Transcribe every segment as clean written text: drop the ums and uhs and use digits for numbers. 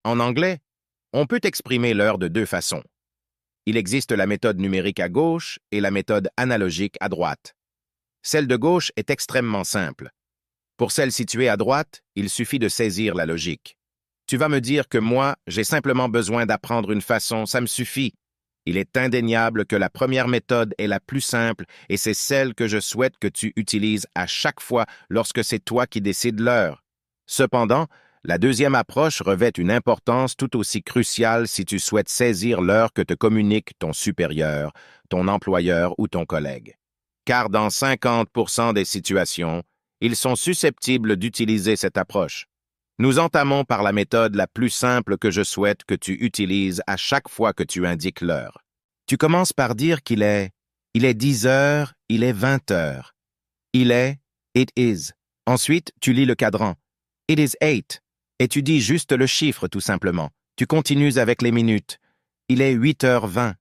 En anglais, on peut exprimer l'heure de deux façons. Il existe la méthode numérique à gauche et la méthode analogique à droite. Celle de gauche est extrêmement simple. Pour celle située à droite, il suffit de saisir la logique. Tu vas me dire que moi, j'ai simplement besoin d'apprendre une façon, ça me suffit. Il est indéniable que la première méthode est la plus simple et c'est celle que je souhaite que tu utilises à chaque fois lorsque c'est toi qui décides l'heure. Cependant, la deuxième approche revêt une importance tout aussi cruciale si tu souhaites saisir l'heure que te communique ton supérieur, ton employeur ou ton collègue. Car dans 50% des situations, ils sont susceptibles d'utiliser cette approche. Nous entamons par la méthode la plus simple que je souhaite que tu utilises à chaque fois que tu indiques l'heure. Tu commences par dire qu'il est 10 heures, il est 20 heures. Il est, it is. Ensuite, tu lis le cadran. It is 8. Et tu dis juste le chiffre tout simplement. Tu continues avec les minutes. Il est 8h20.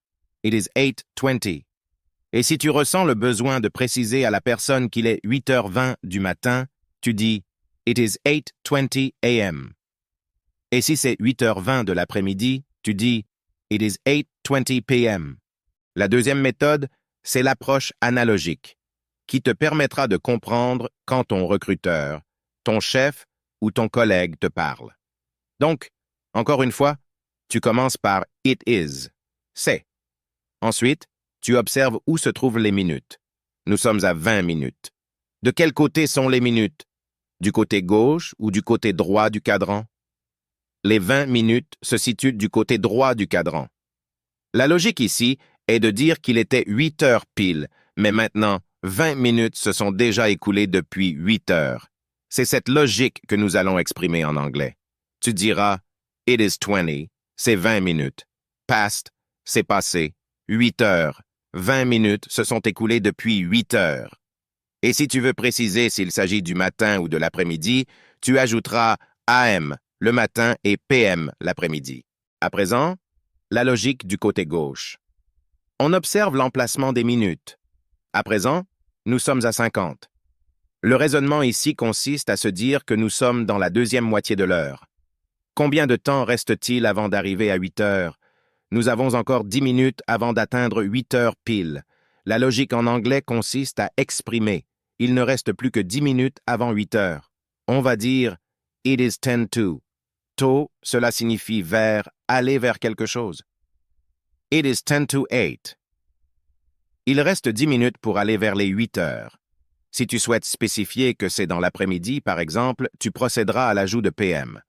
It is 8:20. Et si tu ressens le besoin de préciser à la personne qu'il est 8h20 du matin, tu dis It is 8:20 a.m. Et si c'est 8h20 de l'après-midi, tu dis It is 8:20 p.m. La deuxième méthode, c'est l'approche analogique, qui te permettra de comprendre quand ton recruteur, ton chef ou ton collègue te parle. Donc, encore une fois, tu commences par It is, c'est. Ensuite, tu observes où se trouvent les minutes. Nous sommes à 20 minutes. De quel côté sont les minutes? Du côté gauche ou du côté droit du cadran? Les 20 minutes se situent du côté droit du cadran. La logique ici est de dire qu'il était 8 heures pile, mais maintenant, 20 minutes se sont déjà écoulées depuis 8 heures. C'est cette logique que nous allons exprimer en anglais. Tu diras « It is 20 », c'est 20 minutes. « Past », c'est passé. 8 heures. 20 minutes se sont écoulées depuis 8 heures. Et si tu veux préciser s'il s'agit du matin ou de l'après-midi, tu ajouteras AM le matin et PM l'après-midi. À présent, la logique du côté gauche. On observe l'emplacement des minutes. À présent, nous sommes à 50. Le raisonnement ici consiste à se dire que nous sommes dans la deuxième moitié de l'heure. Combien de temps reste-t-il avant d'arriver à 8 heures? Nous avons encore 10 minutes avant d'atteindre 8 heures pile. La logique en anglais consiste à exprimer. Il ne reste plus que 10 minutes avant 8 heures. On va dire « It is 10 to ». To, cela signifie vers, aller vers quelque chose. It is 10 to 8. Il reste 10 minutes pour aller vers les 8 heures. Si tu souhaites spécifier que c'est dans l'après-midi, par exemple, tu procéderas à l'ajout de PM.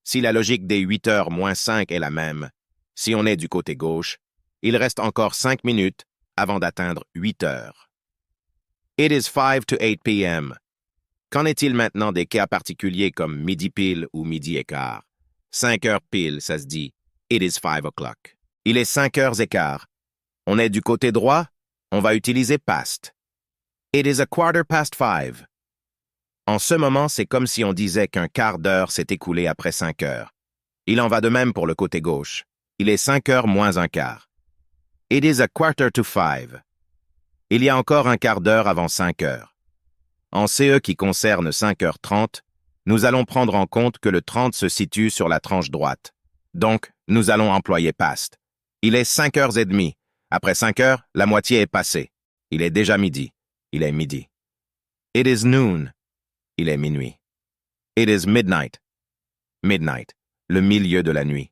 Si la logique des 8 heures moins 5 est la même, si on est du côté gauche, il reste encore 5 minutes avant d'atteindre 8 heures. It is 5 to 8 p.m. Qu'en est-il maintenant des cas particuliers comme midi pile ou midi et quart? 5 heures pile, ça se dit It is 5 o'clock. Il est 5 heures et quart. On est du côté droit, on va utiliser past. It is a quarter past 5. En ce moment, c'est comme si on disait qu'un quart d'heure s'est écoulé après 5 heures. Il en va de même pour le côté gauche. Il est 5 heures moins un quart. It is a quarter to 5. Il y a encore un quart d'heure avant 5 heures. En CE qui concerne 5h30, nous allons prendre en compte que le 30 se situe sur la tranche droite. Donc, nous allons employer past. Il est 5h30. Après 5 heures, la moitié est passée. Il est déjà midi. Il est midi. It is noon. Il est minuit. It is midnight. Midnight, le milieu de la nuit.